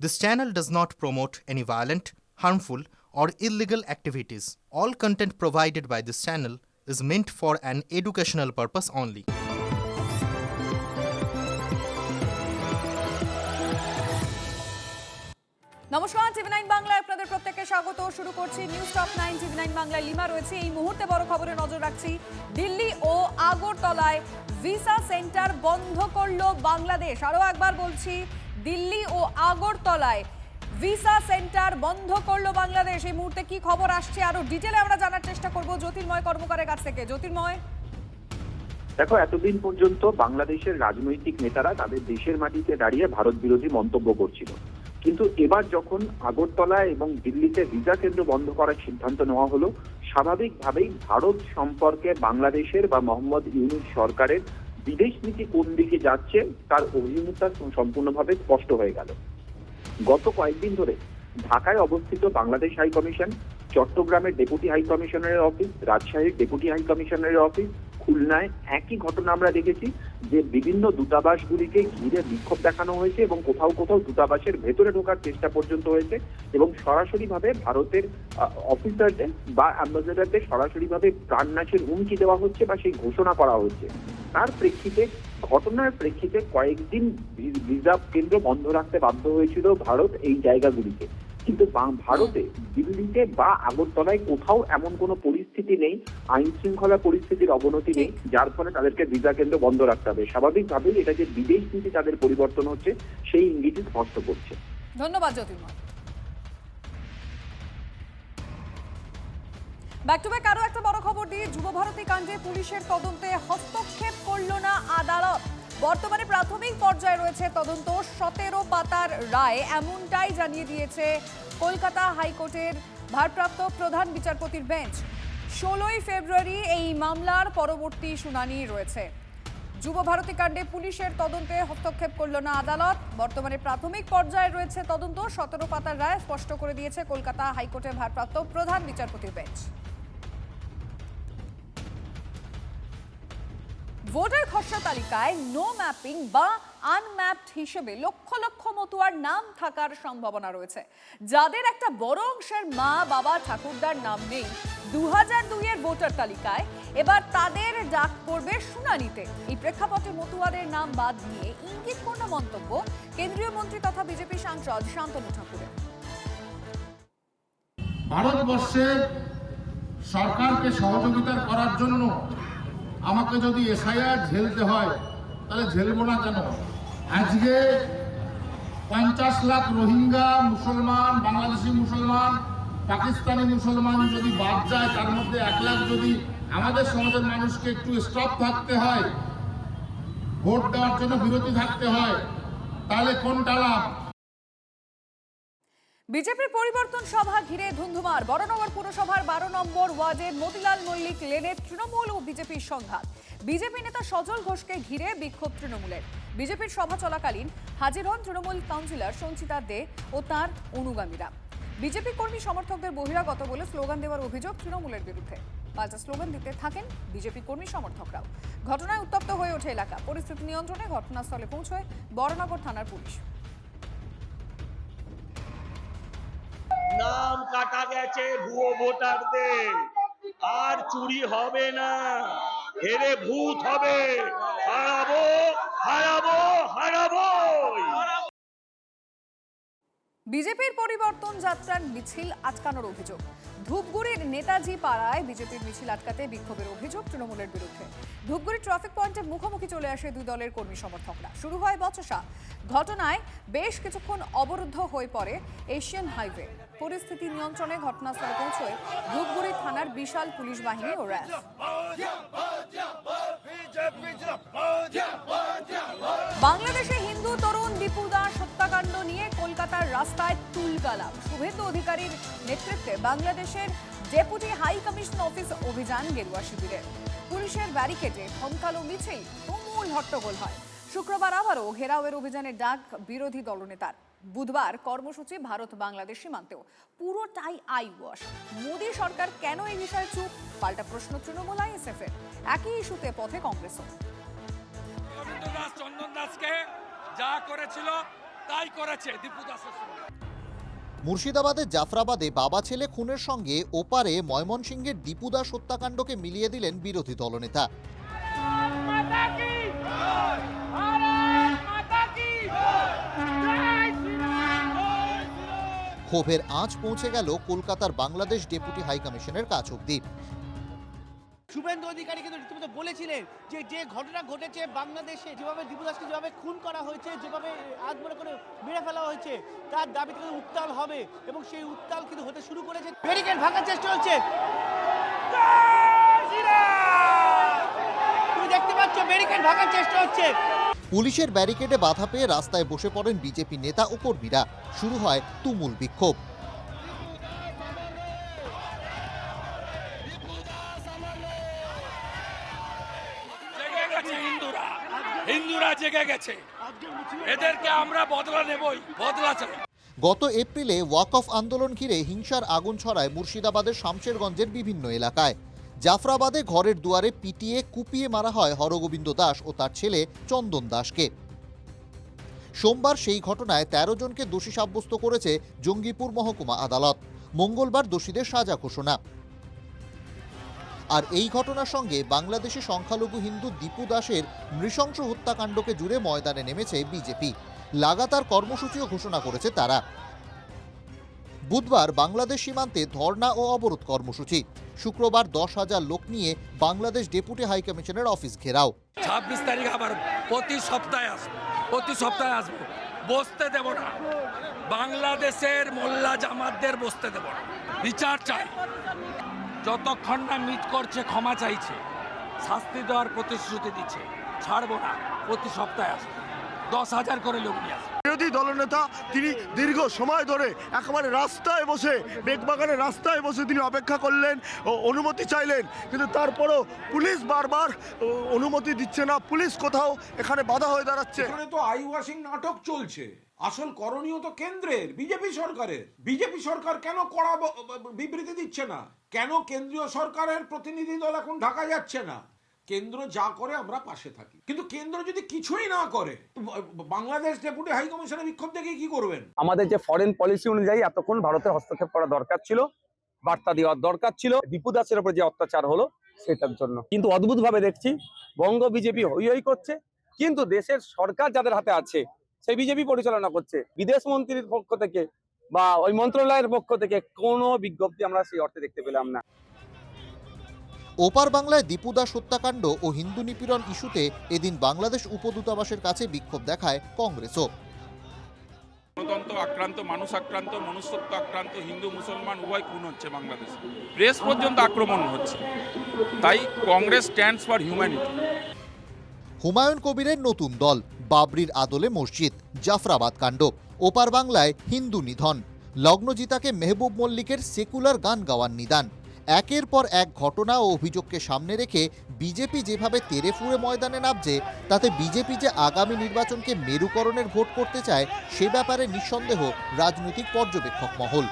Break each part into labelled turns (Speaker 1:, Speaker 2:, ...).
Speaker 1: This channel does not promote any violent, harmful, or illegal activities. All content provided by this channel is meant for an educational purpose only.
Speaker 2: নমস্কার, টিভি9 বাংলায় আপনাদের প্রত্যেককে স্বাগত। শুরু করছি news top 9 টিভি9 বাংলায়। Lima রয়েছে। এই মুহূর্তে বড় খবরে নজর রাখছি। দিল্লি ও আগরতলায় ভিসা সেন্টার বন্ধ করলো বাংলাদেশ। আরো একবার বলছি, দিল্লি ও আগরতলায় ভিসা সেন্টার বন্ধ করলো বাংলাদেশ। এই মুহূর্তে কি খবর আসছে আরো ডিটেইলে আমরা জানার চেষ্টা করব জ্যোতির্ময় কর্মকারের কাছ থেকে। জ্যোতির্ময়,
Speaker 3: দেখো, এতদিন পর্যন্ত বাংলাদেশের রাজনৈতিক নেতারা তাদের দেশের মাটিতে দাঁড়িয়ে ভারত বিরোধী মন্তব্য করছিল, কিন্তু এবার যখন আগরতলা এবং দিল্লিতে ভিসা কেন্দ্র বন্ধ করার সিদ্ধান্ত নেওয়া হলো, স্বাভাবিকভাবেই ভারত সম্পর্কে বাংলাদেশের বা মোহাম্মদ ইউনূস সরকারের বিদেশ নীতি কোন দিকে যাচ্ছে তার অভিমুখতা সম্পূর্ণভাবে স্পষ্ট হয়ে গেল। গত কয়েকদিন ধরে ঢাকায় অবস্থিত বাংলাদেশ হাই কমিশন, চট্টগ্রামের ডেপুটি হাই কমিশনারের অফিস, রাজশাহীর ডেপুটি হাই কমিশনারের অফিস, খুলনায় একই ঘটনা আমরা দেখেছি যে বিভিন্ন দূতাবাসগুলিকে ঘিরে বিক্ষোভ দেখানো হয়েছে এবং কোথাও কোথাও দূতাবাসের ভেতরে ঢোকার চেষ্টা পর্যন্ত হয়েছে এবং সরাসরিভাবে ভারতের অফিসারদের বা অ্যাম্বাসেডারদের সরাসরিভাবে প্রাণনাশের হুমকি দেওয়া হচ্ছে বা সেই ঘোষণা করা হচ্ছে। তার প্রেক্ষিতে, ঘটনার প্রেক্ষিতে কয়েকদিন ভিসা কেন্দ্র বন্ধ রাখতে বাধ্য হয়েছিল ভারত এই জায়গাগুলিকে, কিন্তু ভারতে দিল্লিতে বা আগরতলায় কোথাও এমন কোনো পরিস্থিতি নেই, আইন শৃঙ্খলা পরিস্থিতির অবনতি নেই যার ফলে তাদেরকে ভিসা কেন্দ্র বন্ধ রাখতে হবে। স্বাভাবিকভাবেই এটা যে বিদেশ নীতি তাদের পরিবর্তন হচ্ছে সেই ইঙ্গিতই স্পষ্ট করছে।
Speaker 2: ধন্যবাদ জ্যোতির্ময়। ব্যাক টু ব্যাক আরো একটা বড় খবর দিয়ে যুবভারতী কাণ্ডে পুলিশের তদন্তে হস্তক্ষেপ করল না আদালত। বর্তমানে প্রাথমিক পর্যায়ে রয়েছে তদন্ত। 17 পাতার রায় এমনটাই জানিয়ে দিয়েছে কলকাতা হাইকোর্টের ভারপ্রাপ্ত প্রধান বিচারপতির বেঞ্চ। 16ই ফেব্রুয়ারি এই মামলার পরবর্তী শুনানি রয়েছে। যুবভারতী কাণ্ডে পুলিশের তদন্তে হস্তক্ষেপ করল না আদালত। বর্তমানে প্রাথমিক পর্যায়ে রয়েছে তদন্ত। 17 পাতার রায় স্পষ্ট করে দিয়েছে কলকাতা হাইকোর্টের ভারপ্রাপ্ত প্রধান বিচারপতির বেঞ্চ। ভোটার খসড়া তালিকায় নো ম্যাপিং বা আনম্যাপড হিসেবে লক্ষ লক্ষ মতুয়ার নাম থাকার সম্ভাবনা রয়েছে। যাদের একটা বড় অংশের মা বাবা ঠাকুরদার নাম নেই 2002 এর ভোটার তালিকায়, এবার তাদের ডাক পড়বে শুনানিতে। এই প্রেক্ষাপটে মতুয়াদের নাম বাদ দিয়ে ইঙ্গিতপূর্ণ মন্তব্য কেন্দ্রীয় মন্ত্রী তথা বিজেপি সাংসদ শান্তনু ঠাকুরের।
Speaker 4: ভারতবর্ষের সরকারকে সহযোগিতা করার জন্য আমাকে যদি এসআইআর ঝেলতে হয় তাহলে ঝেলবো না কেন? আজকে 50 লাখ রোহিঙ্গা মুসলমান, বাংলাদেশি মুসলমান, পাকিস্তানি মুসলমান যদি বাদ যায়, তার মধ্যে 1 লাখ যদি আমাদের সমাজের মানুষকে একটু স্টপ থাকতে হয়, ভোট দেওয়ার জন্য বিরতি থাকতে হয়, তাহলে কোনটা লাভ?
Speaker 2: বিজেপির পরিবর্তন সভা ঘিরে ধুন্ধুমার। বড়নগর পুরসভার 12 নম্বর ওয়ার্ডের মতিলাল মল্লিক লেনে তৃণমূল ও বিজেপির সংঘাত। বিজেপি নেতা সজল ঘোষকে ঘিরে বিক্ষোভ তৃণমূলের। বিজেপির সভা চলাকালীন হাজির হন তৃণমূল কাউন্সিলর সঞ্চিতা দে ও তাঁর অনুগামীরা। বিজেপি কর্মী সমর্থকদের বহিরাগত বলে স্লোগান দেওয়ার অভিযোগ তৃণমূলের বিরুদ্ধে। পাল্টা স্লোগান দিতে থাকেন বিজেপি কর্মী সমর্থকরাও। ঘটনায় উত্তপ্ত হয়ে ওঠে এলাকা। পরিস্থিতি নিয়ন্ত্রণে ঘটনাস্থলে পৌঁছয় বড়নগর থানার পুলিশ।
Speaker 5: নাম কাটা গেছে ভুয়ো ভোটারদের, আর চুরি হবে না, হেরে ভূত হবে। হারাবো হারাবো হারাবো।
Speaker 2: বিজেপির পরিবর্তন যাত্রার মিছিল আটকানোর অভিযোগ। ধূপগুড়ির নেতাজি পাড়ায় বিজেপির মিছিল আটকাতে বিক্ষোভের অভিযোগ তৃণমূলের বিরুদ্ধে। ধূপগুড়ি ট্রাফিক পয়েন্টে মুখোমুখি চলে আসে দুই দলের কর্মী সমর্থকরা। শুরু হয় বচসা। ঘটনায় বেশ কিছুক্ষণ অবরুদ্ধ হয়ে পড়ে এশিয়ান হাইওয়ে। পরিস্থিতি নিয়ন্ত্রণে ঘটনাস্থলে পৌঁছয় ধূপগুড়ি থানার বিশাল পুলিশ বাহিনী ও র্যাব। বাংলাদেশে হিন্দু তরুণ দীপু দাস হত্যাকাণ্ড নিয়ে কলকাতার রাস্তায় তুলকালাম। শুভেন্দু অধিকারীর নেতৃত্বে বাংলাদেশের ডেপুটি হাই কমিশন অফিস অভিযান গেরুয়া শিবিরের। পুলিশের ব্যারিকেডে থমকালো মিছিল, তুমুল হট্টগোল হয়। শুক্রবার আবারও ঘেরাওয়ের অভিযানের ডাক বিরোধী দলনেতার। বুধবার কর্মসূচি ভারত বাংলাদেশ সীমান্তেও। পুরোটাই আই ওয়াশ। মোদী সরকার কেন এই বিষয়ে চুপ? পাল্টা প্রশ্ন তৃণমূল আইএসএফ এর। একই ইস্যুতে পথে কংগ্রেসও।
Speaker 6: চন্দন দাসকে যা করেছিল তাই করেছে দীপু দাসের সঙ্গে।
Speaker 7: মুর্শিদাবাদের জাফরাবাদে বাবা ছেলে খুনের সঙ্গে ওপারে ময়মনসিংহের দীপু দাস হত্যাকাণ্ডকে মিলিয়ে দিলেন বিরোধী দলনেতা। ক্ষোভের আঁচ পৌঁছে গেল কলকাতার বাংলাদেশ ডেপুটি হাইকমিশনের কাছ অব্দি।
Speaker 8: শুভেন্দু অধিকারী কিন্তু রীতিমতো বলেছিলেন যে যে ঘটনা ঘটেছে বাংলাদেশে, যেভাবে দীপু দাসকে যেভাবে খুন করা হয়েছে, যেভাবে আজ মনে করে মেরে ফেলা হয়েছে, তার দাবি কিন্তু উত্তাল হবে এবং সেই উত্তাল কিন্তু হতে শুরু করেছে। ব্যারিকেড ভাঙার চেষ্টা হচ্ছে, তুমি দেখতে পাচ্ছ ব্যারিকেড ভাঙার চেষ্টা হচ্ছে।
Speaker 7: পুলিশের ব্যারিকেডে বাধা পেয়ে রাস্তায় বসে পড়েন বিজেপি নেতা ও কর্মীরা। শুরু হয় তুমুল বিক্ষোভ।
Speaker 6: হিন্দুরা জেগে গেছে, এদেরকে আমরা বদলা নেবই, বদলা চাই।
Speaker 7: গত এপ্রিলে ওয়াকফ আন্দোলন ঘিরে হিংসার আগুন ছড়ায় মুর্শিদাবাদের শামশেরগঞ্জের বিভিন্ন এলাকায়। জাফরাবাদে ঘরের দুয়ারে পিটিয়ে কুপিয়ে মারা হয় হরগোবিন্দ দাস ও তার ছেলে চন্দন দাসকে। সোমবার সেই ঘটনায় ১৩ জনকে দোষী সাব্যস্ত করেছে জঙ্গিপুর মহকুমা আদালত। মঙ্গলবার দোষীদের সাজা ঘোষণা। আর এই ঘটনার সঙ্গে বাংলাদেশে সংখ্যালঘু হিন্দু দীপু দাসের নৃশংস হত্যাকাণ্ডকে জুড়ে ময়দানে নেমেছে বিজেপি। লাগাতার কর্মসূচিও ঘোষণা করেছে তারা। বুধবার বাংলাদেশ সীমান্তে ধর্ণা ও অবরোধ কর্মসূচি। শুক্রবার ১০,০০০ লোক নিয়ে বাংলাদেশ ডেপুটি হাইকমিশনের অফিস ঘেরাও।
Speaker 6: ২৬ তারিখ আবার প্রতি সপ্তাহে আসবো, বসতে দেব না। বাংলাদেশের মোল্লা জামাতদের বসতে দেব না। বিচার চাই। যতক্ষণ না মিট করছে, ক্ষমা চাইছে, শাস্তি দেওয়ার প্রতিশ্রুতি দিচ্ছে, ছাড়বো না। প্রতি সপ্তাহে আসবো, ১০,০০০ করে লোক নিয়ে আসবো।
Speaker 9: বিরোধী দলনেতা তিনি দীর্ঘ সময় ধরে একেবারে রাস্তায় বসে, বেগবাগানের রাস্তায় বসে তিনি অপেক্ষা করলেন ও অনুমতি চাইলেন, কিন্তু তারপরও পুলিশ বারবার অনুমতি দিচ্ছে না। পুলিশ কোথাও এখানে বাধা হয়ে দাঁড়াচ্ছে।
Speaker 10: এখানে তো আই ওয়াশিং নাটক চলছে। আসল করণীয় তো কেন্দ্রের, বিজেপি সরকারের। বিজেপি সরকার কেন কড়া বিবৃতি দিচ্ছে না? কেন কেন্দ্রীয় সরকারের প্রতিনিধি দল এখন ঢাকা যাচ্ছে না? কেন্দ্র যা করে আমরা পাশে থাকি, কিন্তু কেন্দ্র যদি কিছুই না করে, বাংলাদেশ ডেপুটি হাই কমিশনের বিক্ষোভ থেকে কি করবেন?
Speaker 11: আমাদের যে ফরেন পলিসি অনুযায়ী এতক্ষণ ভারতের হস্তক্ষেপ করা দরকার ছিল, বার্তা দেওয়ার দরকার ছিল দীপু দাসের উপর যে অত্যাচার হলো সেটার জন্য। কিন্তু অদ্ভুত ভাবে দেখছি বঙ্গ বিজেপি হই হই করছে, কিন্তু দেশের সরকার যাদের হাতে আছে সেই বিজেপি পরিচালনা করছে। বিদেশ মন্ত্রীর পক্ষ থেকে বা ওই মন্ত্রণালয়ের পক্ষ থেকে কোনো বিজ্ঞপ্তি আমরা সেই অর্থে দেখতে পেলাম না।
Speaker 7: ওপার বাংলায় দীপু দাস হত্যাকাণ্ড ও হিন্দু নিপীড়ন ইস্যুতে এদিন বাংলাদেশ উপদূতাবাসের কাছে বিক্ষোভ দেখায় কংগ্রেসও।
Speaker 12: গণতন্ত্র আক্রান্ত, মানুষ আক্রান্ত, মনুষ্যত্ব আক্রান্ত, হিন্দু মুসলমান উভয় খুন হচ্ছে বাংলাদেশে, প্রেস পর্যন্ত আক্রমণ হচ্ছে। তাই Congress stands for humanity.
Speaker 7: Humayun কবিরের নতুন দল, বাবরির আদলে মসজিদ, জাফরাবাদ কাণ্ড, ওপার বাংলায় হিন্দু নিধন, লগ্নজিতাকে মেহবুব মল্লিকের সেকুলার গান গাওয়ার নিদান। একের পর এক ঘটনা ও অভিযোগকে সামনে রেখে বিজেপি যেভাবে তেড়ে ফুঁড়ে ময়দানে নামছে, তাতে বিজেপি যে আগামী নির্বাচনকে মেরুকরণের ভোট করতে চায় সে ব্যাপারে নিঃসন্দেহ রাজনৈতিক পর্যবেক্ষক মহল।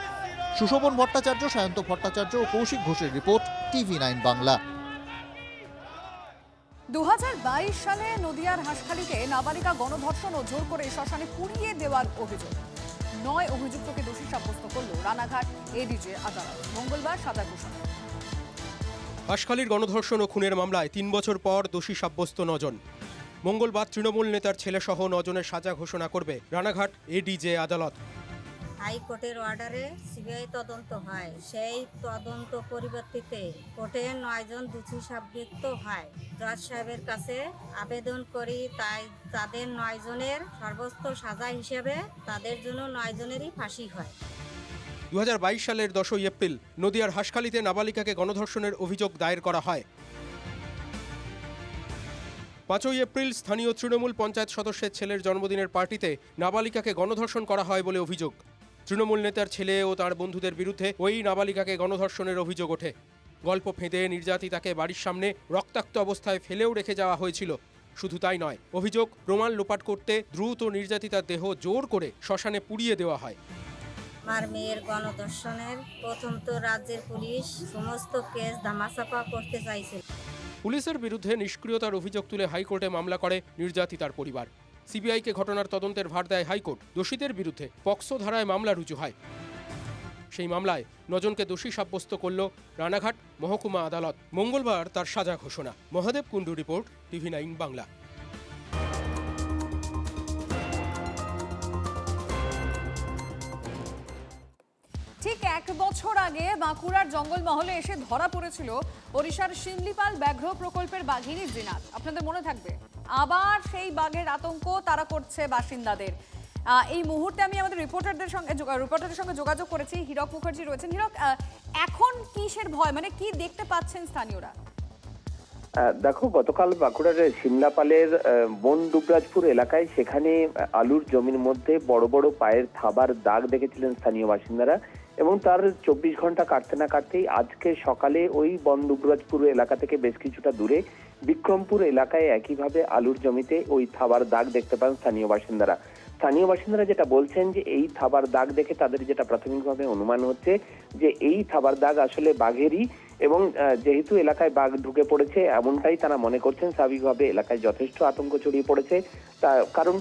Speaker 7: সুশোভন ভট্টাচার্য, সায়ন্ত ভট্টাচার্য ও কৌশিক ঘোষের রিপোর্ট, TV9 বাংলা।
Speaker 2: ২০২২ সালে নদিয়ার হাঁসখালিতে নাবালিকা গণধর্ষণ ও জোর করে শ্মশানে পুড়িয়ে দেওয়ার অভিযোগ। ৯ অভিযুক্তকে দোষী সাব্যস্ত করল রানাঘাট এডিজে আদালত। মঙ্গলবার সাজা ঘোষণা।
Speaker 13: হাঁসখালির গণধর্ষণ ও খুনের মামলায় ৩ বছর পর দোষী সাব্যস্ত ৯ জন। মঙ্গলবার তৃণমূল নেতার ছেলেসহ ৯ জনের সাজা ঘোষণা করবে রানাঘাট এডিজে আদালত।
Speaker 14: হাইকোর্টের অর্ডারে সিবিআই তদন্ত হয়, সেই তদন্ত পরিবর্তিতে কোর্টে ৯ জন দোষী সাব্যস্ত হয়। জজ সাহেবের কাছে আবেদন করি, তাই তাদের ৯ জনের সর্বোচ্চ সাজা হিসেবে তাদের জন্য ৯ জনেরই ফাঁসি হয়।
Speaker 13: ২০২২ সালের ১০ই এপ্রিল নদিয়ার হাঁসখালিতে নাবালিকাকে গণধর্ষণের অভিযোগ দায়ের করা হয়। ৫ই এপ্রিল স্থানীয় তৃণমূল পঞ্চায়েত সদস্যের ছেলের জন্মদিনের পার্টিতে নাবালিকাকে গণধর্ষণ করা হয় বলে অভিযোগ। তৃণমূল নেতার ছেলে ও তার বন্ধুদের বিরুদ্ধে ওই নাবালিকাকে গণধর্ষণের অভিযোগ ওঠে। গল্প ফেঁদে নির্যাতিতাকে বাড়ির সামনে রক্তাক্ত অবস্থায় ফেলেও রেখে যাওয়া হয়েছিল। শুধু তাই নয়, অভিযোগ প্রমাণ লোপাট করতে দ্রুত নির্যাতিতার দেহ জোর করে শ্মশানে পুড়িয়ে দেওয়া হয়।
Speaker 14: আমার মেয়ের গণধর্ষণের প্রথম তো রাজ্যের পুলিশ সমস্ত কেস ধামাচাপা করতে চাইছে।
Speaker 13: পুলিশের বিরুদ্ধে নিষ্ক্রিয়তার অভিযোগ তুলে হাইকোর্টে মামলা করে নির্যাতিতার পরিবার। সিবিআইকে ঘটনার তদন্তের ভার দেয় হাইকোর্ট। দোষীদের বিরুদ্ধে পক্সো ধারায় মামলা রুজু হয়। সেই মামলায় 9 জনকে দোষী সাব্যস্ত করল রানাঘাট মহকুমা আদালত। মঙ্গলবার তার সাজা ঘোষণা। Mahadev Kundu report, TV9 Bangla.
Speaker 2: ঠিক 1 বছর আগে বাঁকুড়ার জঙ্গলমহলে এসে ধরা পড়েছিল ওড়িশার শিমলিপাল ব্যাঘ্র প্রকল্পের বাঘিনী জিনাত। আপনাদের মনে থাকবে, আবার সেই বাঘের আতঙ্ক তারা করছে বাসিন্দাদের। এই মুহূর্তে আমি আমাদের রিপোর্টারদের সঙ্গে যোগাযোগ করেছি। হীরক মুখার্জি রয়েছেন। হীরক, এখন কিসের ভয়, মানে কি দেখতে পাচ্ছেন স্থানীয়রা?
Speaker 3: দেখো, গতকাল বাঁকুড়ার শিমলাপালের বন দুবরাজপুর এলাকায় সেখানে আলুর জমির মধ্যে বড় বড় পায়ের থাবার দাগ দেখেছিলেন স্থানীয় বাসিন্দারা, এবং তার 24 ঘন্টা কাটতে না কাটতেই আজকে সকালে ওই বন দুবরাজপুর এলাকা থেকে বেশ কিছুটা দূরে বিক্রমপুর এলাকায় একইভাবে আলুর জমিতে ওই থাবার দাগ দেখতে পান স্থানীয় বাসিন্দারা যেটা বলছেন যে এই থাবার দাগ দেখে তাদের যেটা প্রাথমিকভাবে অনুমান হচ্ছে যে এই থাবার দাগ আসলে বাঘেরই, এবং যেহেতু এলাকায় বাঘ ঢুকে পড়েছে এমনটাই তারা মনে করছেন। স্বাভাবিকভাবে এলাকায় যথেষ্ট আতঙ্ক ছড়িয়ে পড়েছে, কারণ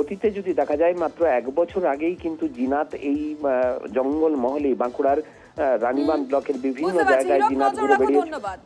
Speaker 3: অতীতে যদি দেখা যায় মাত্র 1 বছর আগেই কিন্তু জিনাত এই জঙ্গল মহলে বাঁকুড়ার রানীবাঁধ ব্লকের বিভিন্ন জায়গায় জিনাত ঘুরে বেরিয়েছে।
Speaker 2: ধন্যবাদ।